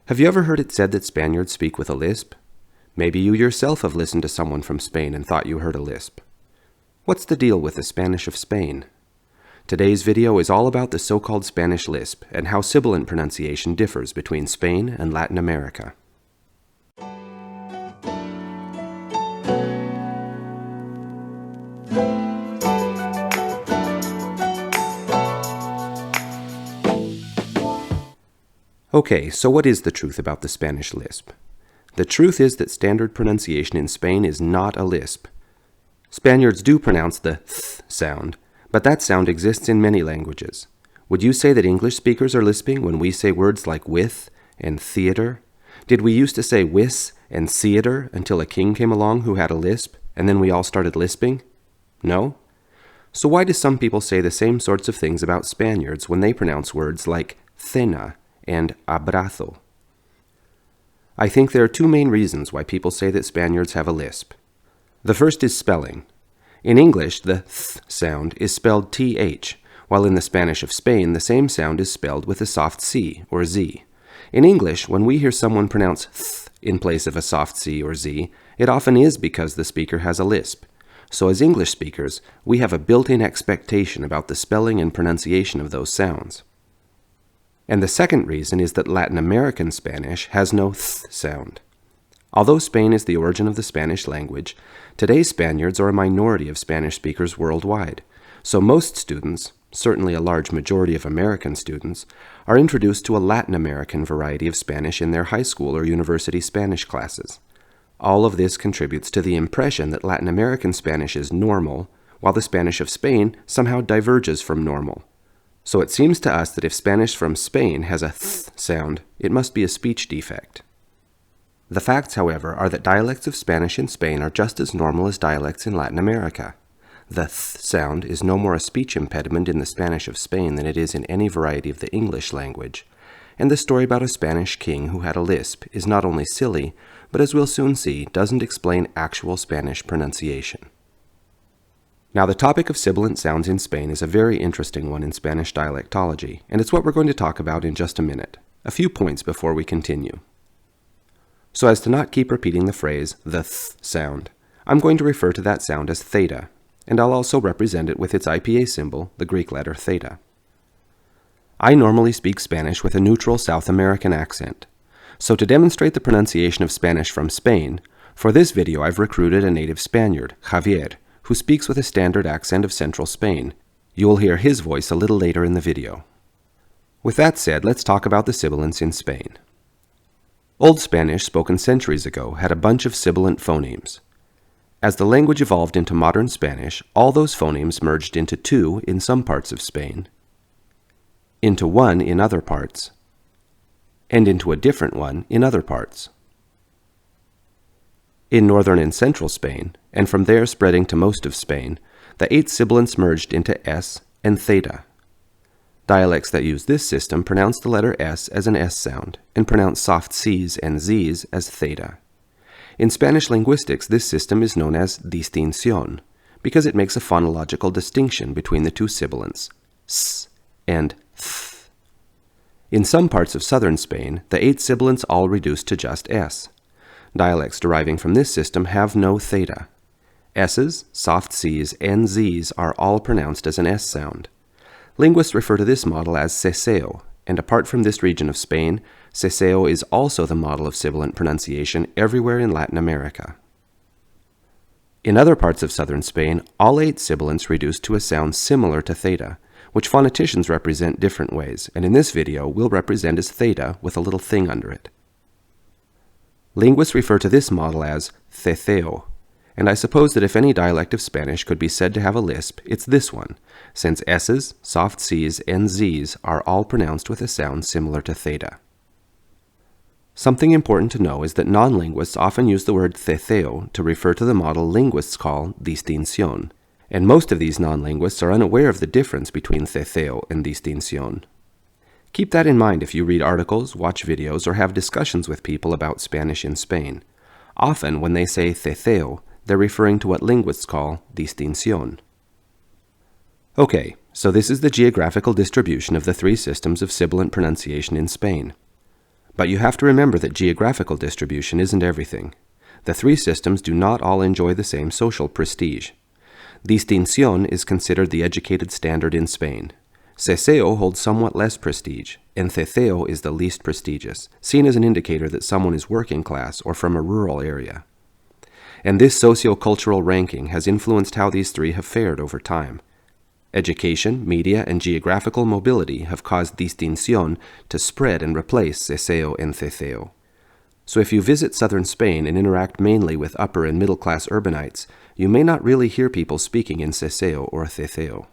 Have you ever heard it said that Spaniards speak with a lisp? Maybe you yourself have listened to someone from Spain and thought you heard a lisp. What's the deal with the Spanish of Spain? Today's video is all about the so-called Spanish lisp and how sibilant pronunciation differs between Spain and Latin America. Okay, so what is the truth about the Spanish lisp? The truth is that standard pronunciation in Spain is not a lisp. Spaniards do pronounce the th sound, but that sound exists in many languages. Would you say that English speakers are lisping when we say words like with and theater? Did we used to say wis and theater until a king came along who had a lisp, and then we all started lisping? No? So why do some people say the same sorts of things about Spaniards when they pronounce words like cena and abrazo? I think there are two main reasons why people say that Spaniards have a lisp. The first is spelling. In English, the th sound is spelled th, while in the Spanish of Spain, the same sound is spelled with a soft c or z. In English, when we hear someone pronounce th in place of a soft c or z, it often is because the speaker has a lisp. So as English speakers, we have a built-in expectation about the spelling and pronunciation of those sounds. And the second reason is that Latin American Spanish has no th sound. Although Spain is the origin of the Spanish language, today's Spaniards are a minority of Spanish speakers worldwide, so most students, certainly a large majority of American students, are introduced to a Latin American variety of Spanish in their high school or university Spanish classes. All of this contributes to the impression that Latin American Spanish is normal, while the Spanish of Spain somehow diverges from normal. So it seems to us that if Spanish from Spain has a th sound, it must be a speech defect. The facts, however, are that dialects of Spanish in Spain are just as normal as dialects in Latin America. The th sound is no more a speech impediment in the Spanish of Spain than it is in any variety of the English language. And the story about a Spanish king who had a lisp is not only silly, but as we'll soon see, doesn't explain actual Spanish pronunciation. Now, the topic of sibilant sounds in Spain is a very interesting one in Spanish dialectology, and it's what we're going to talk about in just a minute. A few points before we continue. So as to not keep repeating the phrase, the th sound, I'm going to refer to that sound as theta, and I'll also represent it with its IPA symbol, the Greek letter theta. I normally speak Spanish with a neutral South American accent, so to demonstrate the pronunciation of Spanish from Spain, for this video I've recruited a native Spaniard, Javier, who speaks with a standard accent of central Spain. You will hear his voice a little later in the video. With that said, let's talk about the sibilants in Spain. Old Spanish, spoken centuries ago, had a bunch of sibilant phonemes. As the language evolved into modern Spanish, all those phonemes merged into two in some parts of Spain, into one in other parts, and into a different one in other parts. In northern and central Spain, and from there spreading to most of Spain, the 8 sibilants merged into s and theta. Dialects that use this system pronounce the letter s as an s sound, and pronounce soft c's and z's as theta. In Spanish linguistics, this system is known as Distinción, because it makes a phonological distinction between the two sibilants, s and th. In some parts of southern Spain, the 8 sibilants all reduce to just s. Dialects deriving from this system have no theta. S's, soft C's, and Z's are all pronounced as an S sound. Linguists refer to this model as seseo, and apart from this region of Spain, seseo is also the model of sibilant pronunciation everywhere in Latin America. In other parts of southern Spain, all 8 sibilants reduce to a sound similar to theta, which phoneticians represent different ways, and in this video we'll represent as theta with a little thing under it. Linguists refer to this model as ceceo, and I suppose that if any dialect of Spanish could be said to have a lisp, it's this one, since S's, soft C's, and Z's are all pronounced with a sound similar to theta. Something important to know is that non-linguists often use the word ceceo to refer to the model linguists call distinción, and most of these non-linguists are unaware of the difference between ceceo and distinción. Keep that in mind if you read articles, watch videos, or have discussions with people about Spanish in Spain. Often, when they say ceceo, they're referring to what linguists call distinción. Okay, so this is the geographical distribution of the 3 systems of sibilant pronunciation in Spain. But you have to remember that geographical distribution isn't everything. The three systems do not all enjoy the same social prestige. Distinción is considered the educated standard in Spain. Seseo holds somewhat less prestige, and ceceo is the least prestigious, seen as an indicator that someone is working class or from a rural area. And this socio-cultural ranking has influenced how these three have fared over time. Education, media, and geographical mobility have caused Distinción to spread and replace seseo and ceceo. So if you visit southern Spain and interact mainly with upper and middle-class urbanites, you may not really hear people speaking in seseo or ceceo.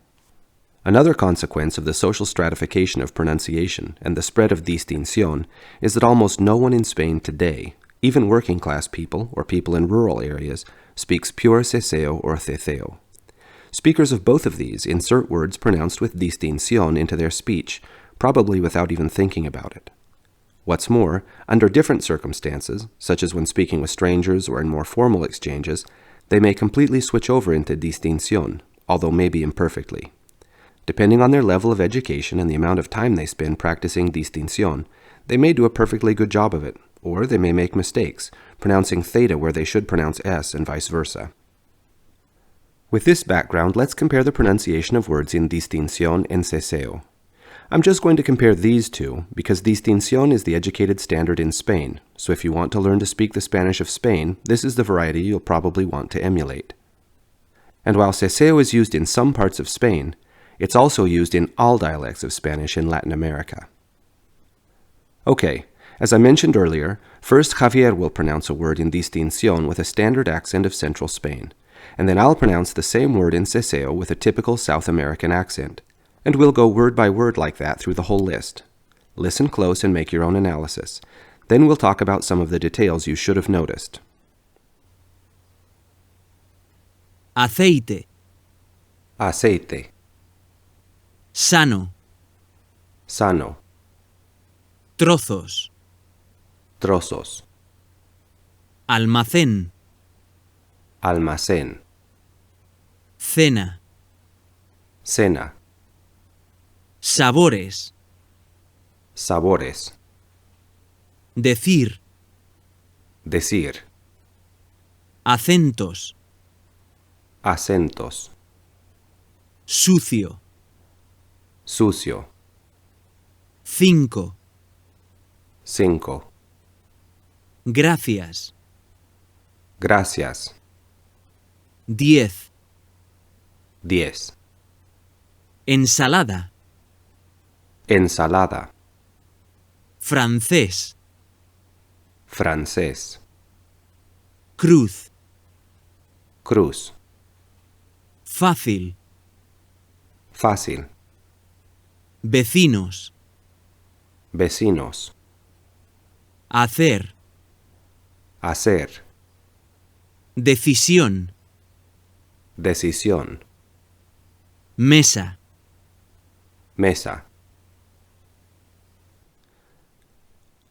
Another consequence of the social stratification of pronunciation and the spread of Distinción is that almost no one in Spain today, even working-class people or people in rural areas, speaks pure seseo or ceceo. Speakers of both of these insert words pronounced with Distinción into their speech, probably without even thinking about it. What's more, under different circumstances, such as when speaking with strangers or in more formal exchanges, they may completely switch over into Distinción, although maybe imperfectly. Depending on their level of education and the amount of time they spend practicing Distinción, they may do a perfectly good job of it, or they may make mistakes, pronouncing theta where they should pronounce s and vice versa. With this background, let's compare the pronunciation of words in Distinción and seseo. I'm just going to compare these two because Distinción is the educated standard in Spain, so if you want to learn to speak the Spanish of Spain, this is the variety you'll probably want to emulate. And while seseo is used in some parts of Spain, it's also used in all dialects of Spanish in Latin America. Okay, as I mentioned earlier, first Javier will pronounce a word in Distinción with a standard accent of Central Spain, and then I'll pronounce the same word in seseo with a typical South American accent, and we'll go word by word like that through the whole list. Listen close and make your own analysis. Then we'll talk about some of the details you should have noticed. Aceite. Aceite. Sano. Sano. Trozos. Trozos. Almacén. Almacén. Cena. Cena. Sabores. Sabores. Decir. Decir. Acentos. Acentos. Sucio. Sucio. 5. 5. Gracias. Gracias. 10. 10. Ensalada. Ensalada. Francés. Francés. Cruz. Cruz. Fácil. Fácil. Vecinos. Vecinos. Hacer. Hacer. Decisión. Decisión. Mesa. Mesa.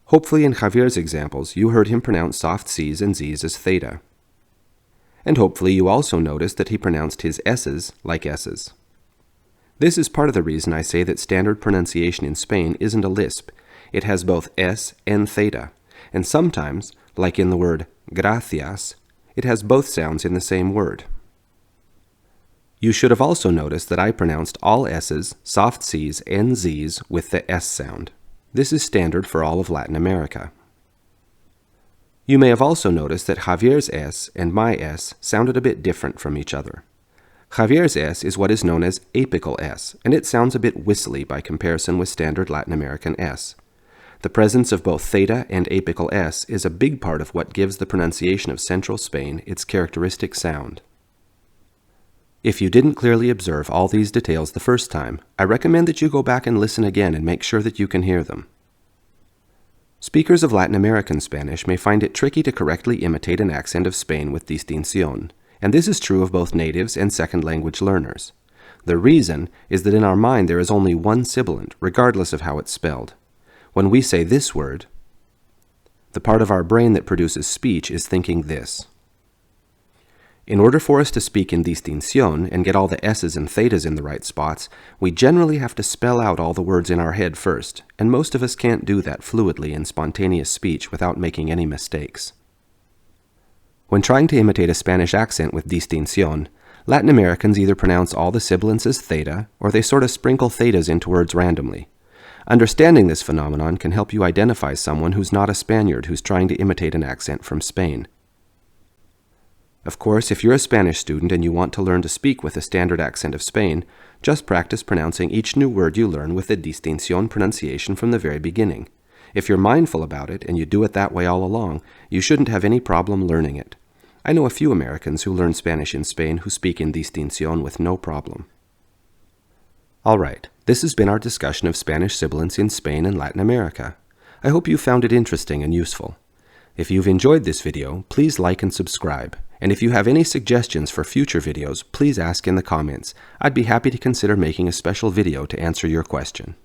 Hopefully in Javier's examples, you heard him pronounce soft C's and Z's as theta. And hopefully you also noticed that he pronounced his S's like S's. This is part of the reason I say that standard pronunciation in Spain isn't a lisp. It has both S and theta, and sometimes, like in the word gracias, it has both sounds in the same word. You should have also noticed that I pronounced all S's, soft C's, and Z's with the S sound. This is standard for all of Latin America. You may have also noticed that Javier's S and my S sounded a bit different from each other. Javier's S is what is known as apical S, and it sounds a bit whistly by comparison with standard Latin American S. The presence of both theta and apical S is a big part of what gives the pronunciation of Central Spain its characteristic sound. If you didn't clearly observe all these details the first time, I recommend that you go back and listen again and make sure that you can hear them. Speakers of Latin American Spanish may find it tricky to correctly imitate an accent of Spain with Distinción, and this is true of both natives and second language learners. The reason is that in our mind there is only one sibilant, regardless of how it's spelled. When we say this word, the part of our brain that produces speech is thinking this. In order for us to speak in Distinción and get all the S's and thetas in the right spots, we generally have to spell out all the words in our head first, and most of us can't do that fluidly in spontaneous speech without making any mistakes. When trying to imitate a Spanish accent with Distinción, Latin Americans either pronounce all the sibilants as theta, or they sort of sprinkle thetas into words randomly. Understanding this phenomenon can help you identify someone who's not a Spaniard who's trying to imitate an accent from Spain. Of course, if you're a Spanish student and you want to learn to speak with a standard accent of Spain, just practice pronouncing each new word you learn with the Distinción pronunciation from the very beginning. If you're mindful about it and you do it that way all along, you shouldn't have any problem learning it. I know a few Americans who learn Spanish in Spain who speak in Distinción with no problem. Alright, this has been our discussion of Spanish sibilants in Spain and Latin America. I hope you found it interesting and useful. If you've enjoyed this video, please like and subscribe. And if you have any suggestions for future videos, please ask in the comments. I'd be happy to consider making a special video to answer your question.